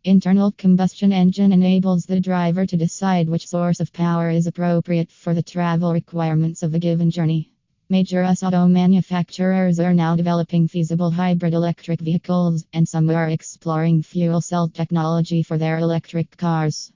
Internal combustion engine enables the driver to decide which source of power is appropriate for the travel requirements of a given journey. Major US auto manufacturers are now developing feasible hybrid electric vehicles, and some are exploring fuel cell technology for their electric cars.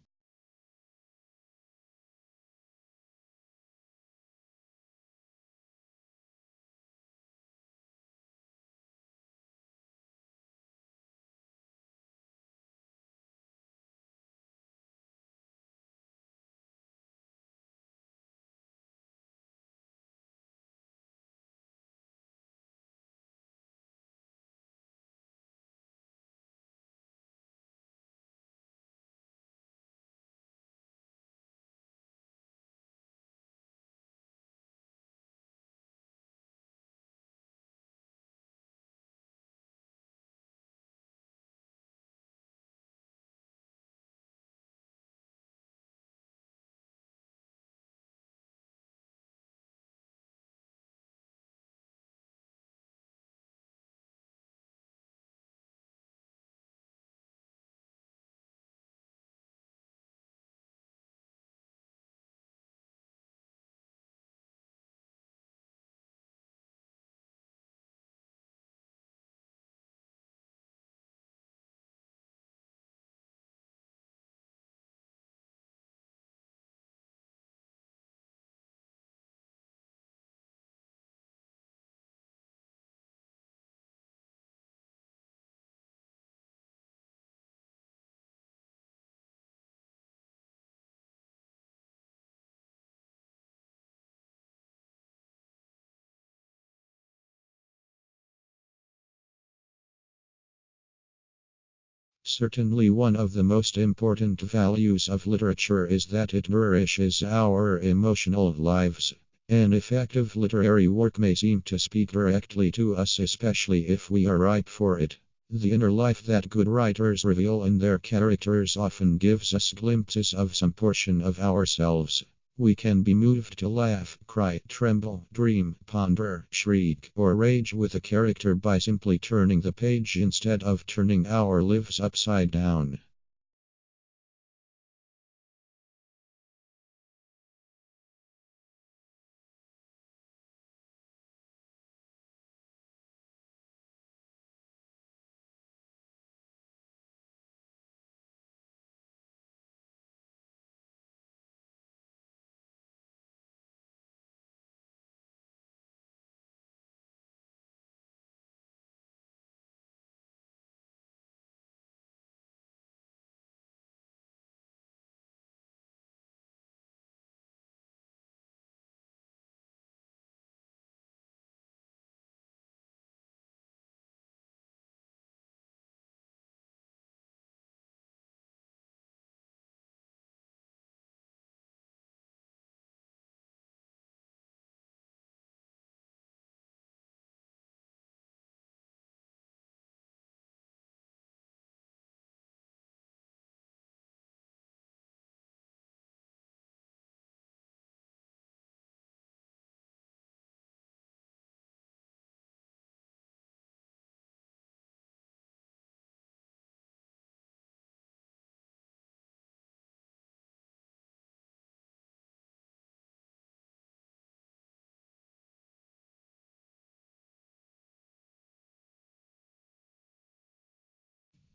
Certainly, one of the most important values of literature is that it nourishes our emotional lives. An effective literary work may seem to speak directly to us, especially if we are ripe for it. The inner life that good writers reveal in their characters often gives us glimpses of some portion of ourselves. We can be moved to laugh, cry, tremble, dream, ponder, shriek, or rage with a character by simply turning the page instead of turning our lives upside down.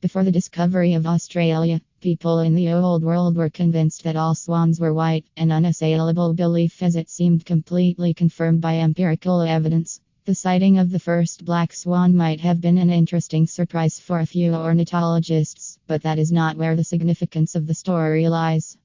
Before the discovery of Australia, people in the Old World were convinced that all swans were white, an unassailable belief as it seemed completely confirmed by empirical evidence. The sighting of the first black swan might have been an interesting surprise for a few ornithologists, but that is not where the significance of the story lies.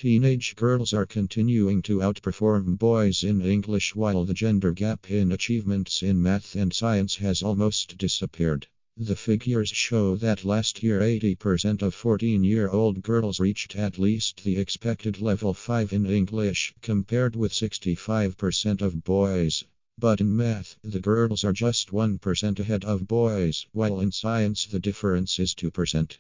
Teenage girls are continuing to outperform boys in English while the gender gap in achievements in math and science has almost disappeared. The figures show that last year 80% of 14-year-old girls reached at least the expected level 5 in English, compared with 65% of boys. But in math, the girls are just 1% ahead of boys, while in science the difference is 2%.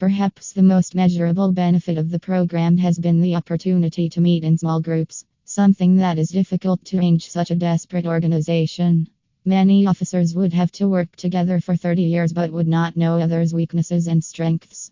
Perhaps the most measurable benefit of the program has been the opportunity to meet in small groups, something that is difficult to arrange such a desperate organization. Many officers would have to work together for 30 years but would not know others' weaknesses and strengths.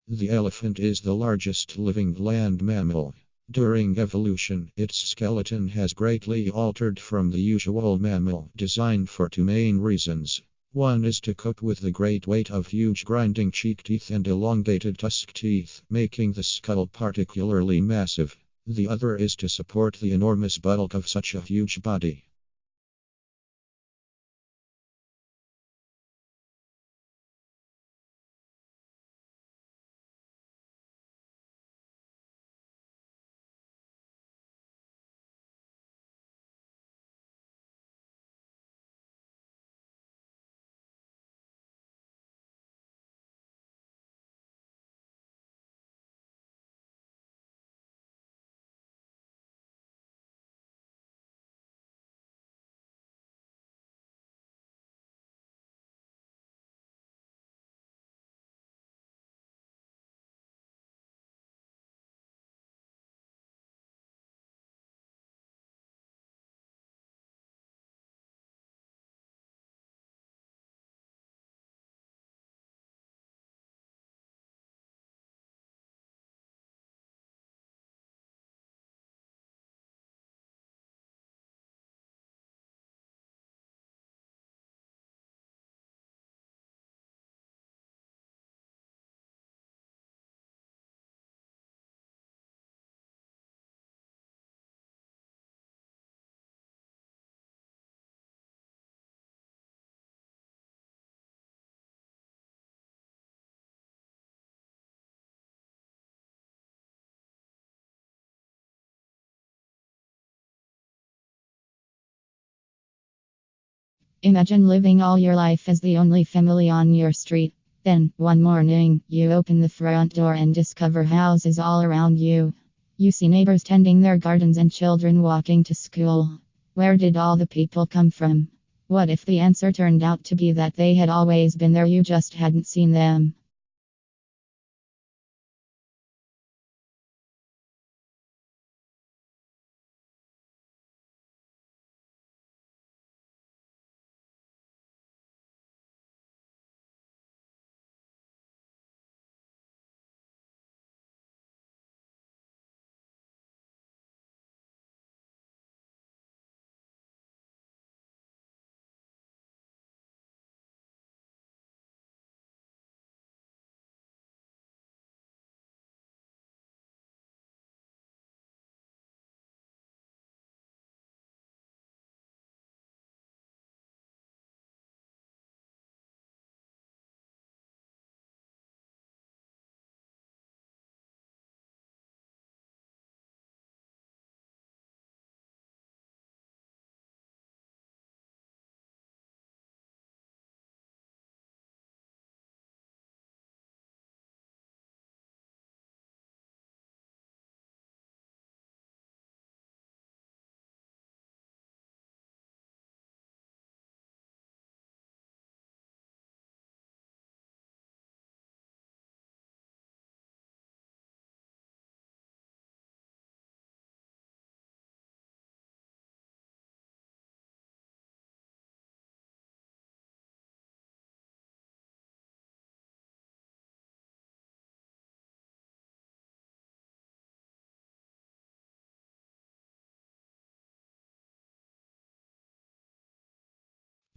The elephant is the largest living land mammal. During evolution, its skeleton has greatly altered from the usual mammal, designed for two main reasons. One is to cope with the great weight of huge grinding cheek teeth and elongated tusk teeth, making the skull particularly massive. The other is to support the enormous bulk of such a huge body. Imagine living all your life as the only family on your street. Then, one morning, you open the front door and discover houses all around you. You see neighbors tending their gardens and children walking to school. Where did all the people come from? What if the answer turned out to be that they had always been there, you just hadn't seen them?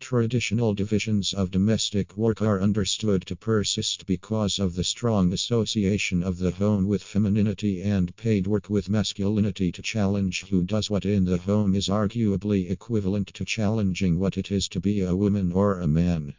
Traditional divisions of domestic work are understood to persist because of the strong association of the home with femininity and paid work with masculinity. To challenge who does what in the home is arguably equivalent to challenging what it is to be a woman or a man.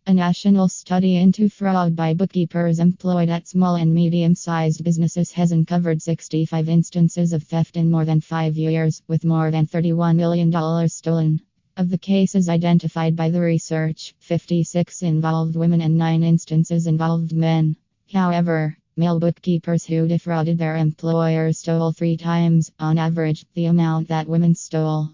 A national study into fraud by bookkeepers employed at small and medium sized businesses has uncovered 65 instances of theft in more than 5 years, with more than $31 million stolen. Of the cases identified by the research, 56 involved women and 9 instances involved men. However, male bookkeepers who defrauded their employers stole 3 times, on average, the amount that women stole.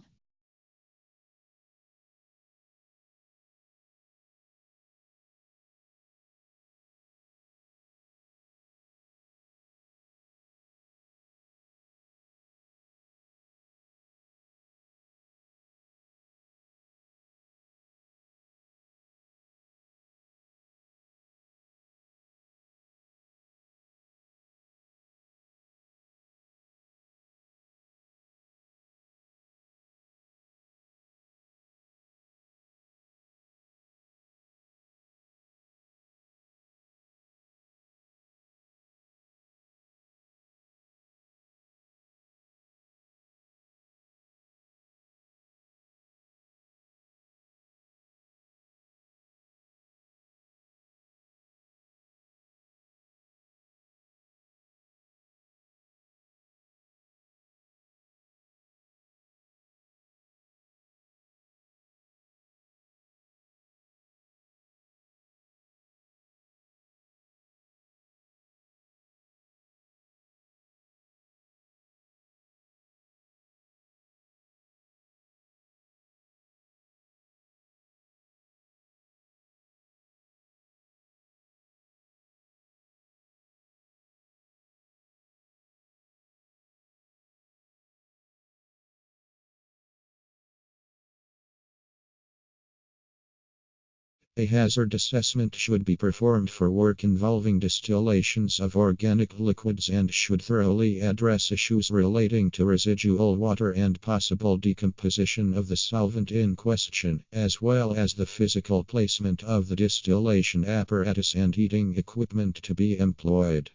A hazard assessment should be performed for work involving distillations of organic liquids and should thoroughly address issues relating to residual water and possible decomposition of the solvent in question, as well as the physical placement of the distillation apparatus and heating equipment to be employed.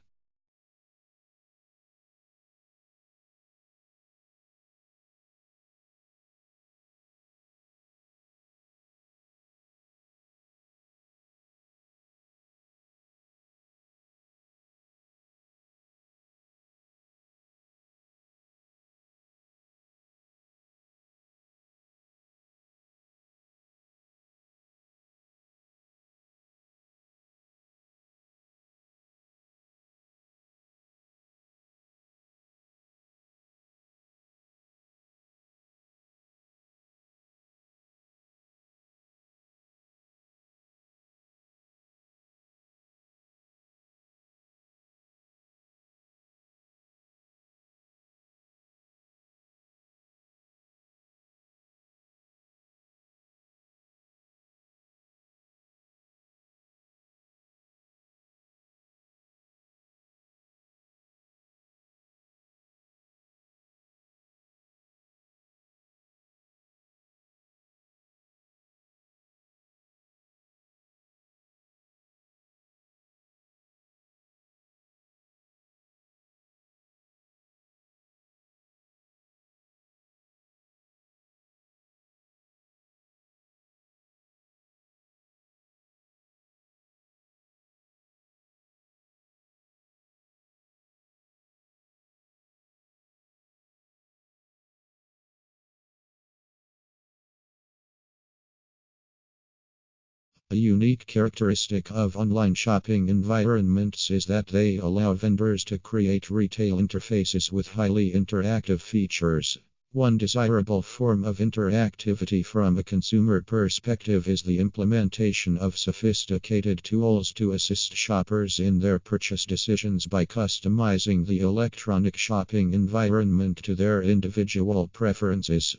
A unique characteristic of online shopping environments is that they allow vendors to create retail interfaces with highly interactive features. One desirable form of interactivity from a consumer perspective is the implementation of sophisticated tools to assist shoppers in their purchase decisions by customizing the electronic shopping environment to their individual preferences.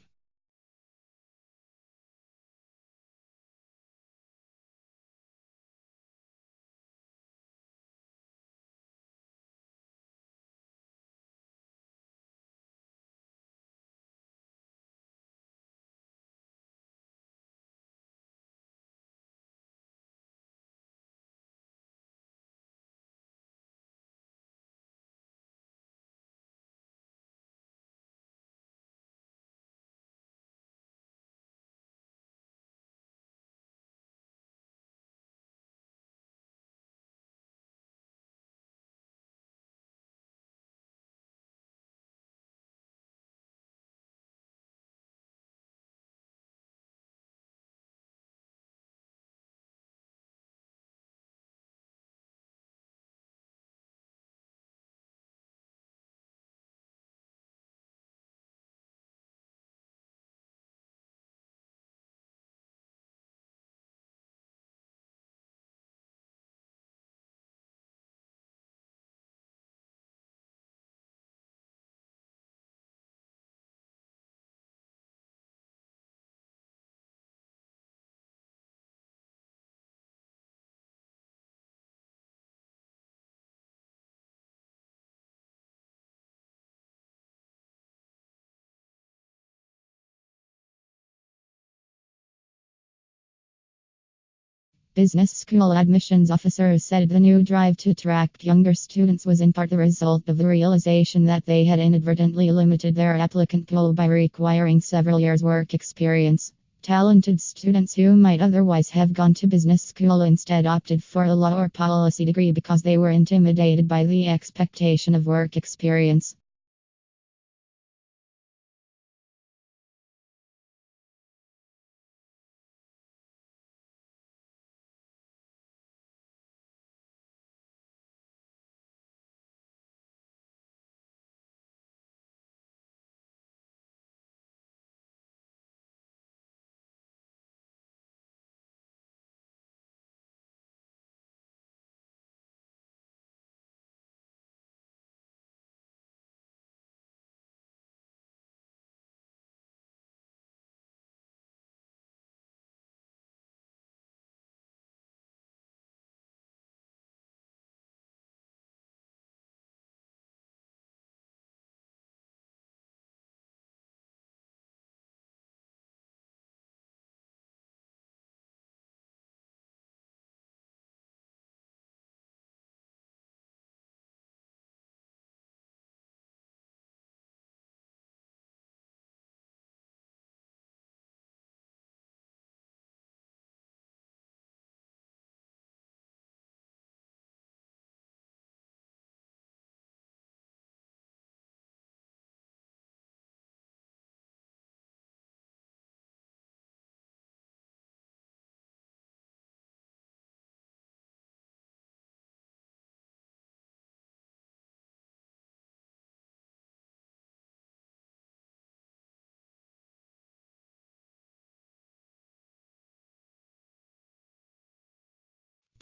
Business school admissions officers said the new drive to attract younger students was in part the result of the realization that they had inadvertently limited their applicant pool by requiring several years' work experience. Talented students who might otherwise have gone to business school instead opted for a law or policy degree because they were intimidated by the expectation of work experience.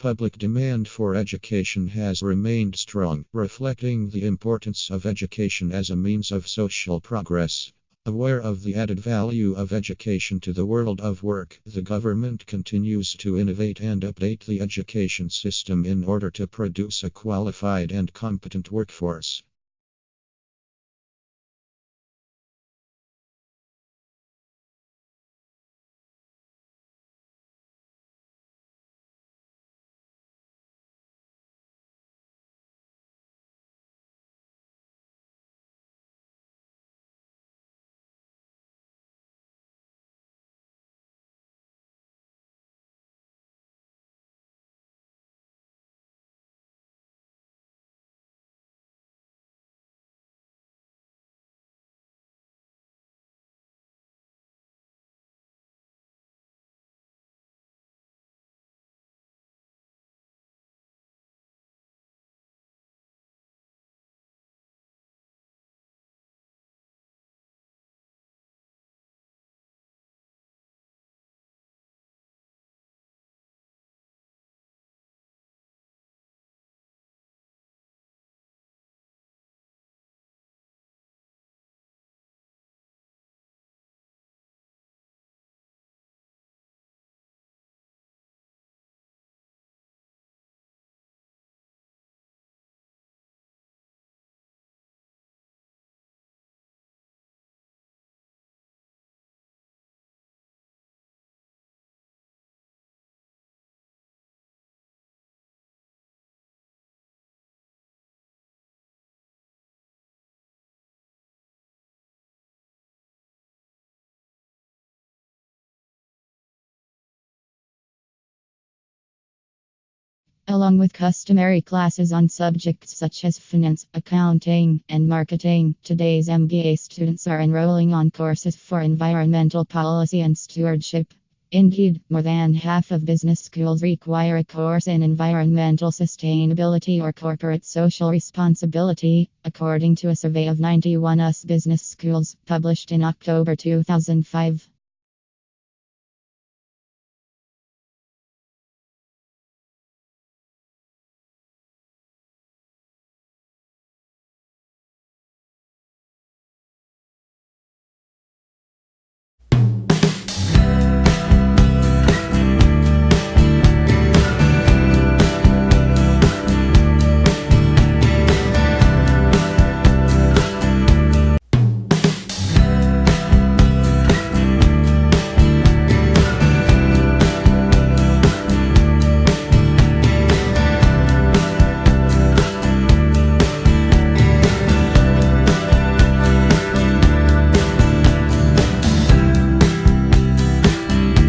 public demand for education has remained strong, reflecting the importance of education as a means of social progress. Aware of the added value of education to the world of work, the government continues to innovate and update the education system in order to produce a qualified and competent workforce. Along with customary classes on subjects such as finance, accounting, and marketing, today's MBA students are enrolling on courses for environmental policy and stewardship. Indeed, more than half of business schools require a course in environmental sustainability or corporate social responsibility, according to a survey of 91 US business schools published in October 2005.